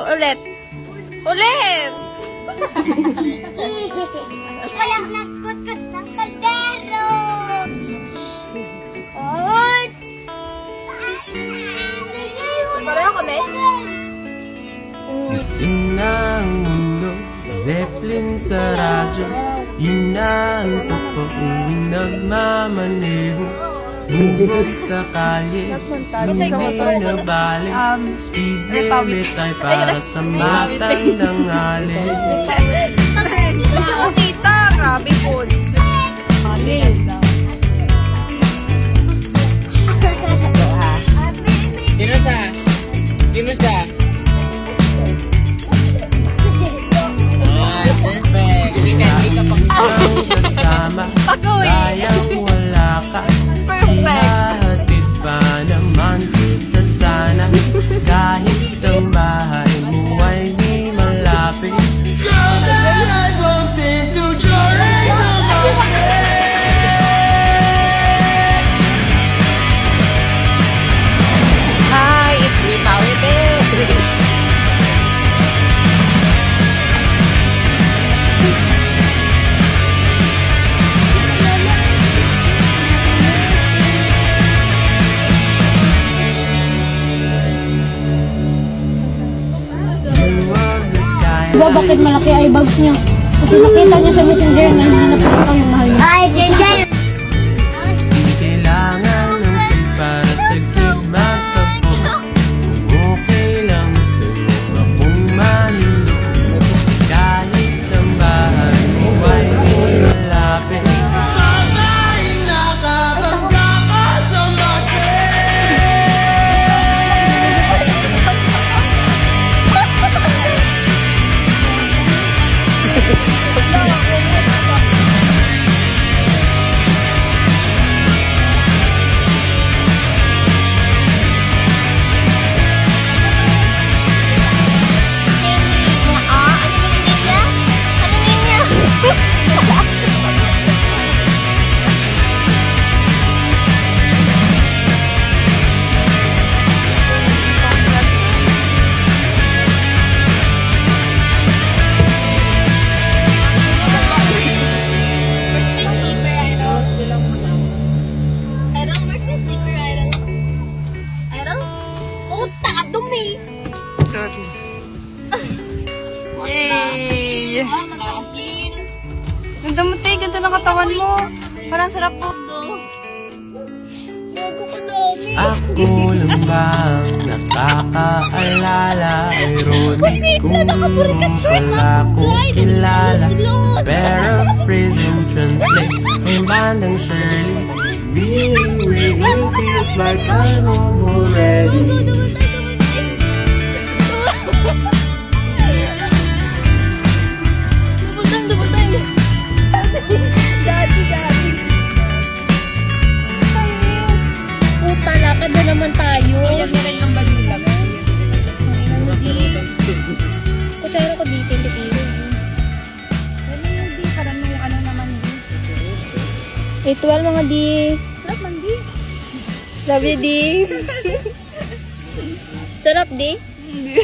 Ulit. Ulit! Walang nagkutkot ng kaldero. Ay! Pareho kami? Gising na ang mundo, Zeppelin sa radyo. Inaantok pa uwing nagmamaneho. Bubog sa kalye, hindi na balik. Speed limit ay para sa matandangali. Tita, grabe po. Sino siya? Sino siya? Ah, perfect. Hindi ka Ang kasama, sayang wala ka. Ihahatid pa naman kita sana. Kahit ang bahay mo ay di malapit. Girl, that I bumped into during the morning. Hi, it's me, Pawi Babe. Diba bakit malaki ay bags niya? Kasi nakita niya sa messenger na hinahanap ko yung mahal niya. Ay, Ginger! Kailangan ng fit para sa gig magtapo. Kung okay lang sa'yo akong manindog. Kahit ang bahay mo ay di malapit. Sabahin na kabangga ka sa Sorry. Yay! Ganda mo, te. Ganda ng katawan mo. Parang sarap po. Bago ko dami. Ako lang ba ang nakakaalala? Ironic kung di mo pala ko kilala. Paraphrase and translate ang bandang Shirley. Being with you feels like I'm home already. Puta, lakad na naman tayo. Yan na rin ang balilag. Kutsara ko dito, hindi tiro. Hindi, parang may ano naman. Ritual mga di. Sarap man, di. Love you, di. Sarap, di. Hindi.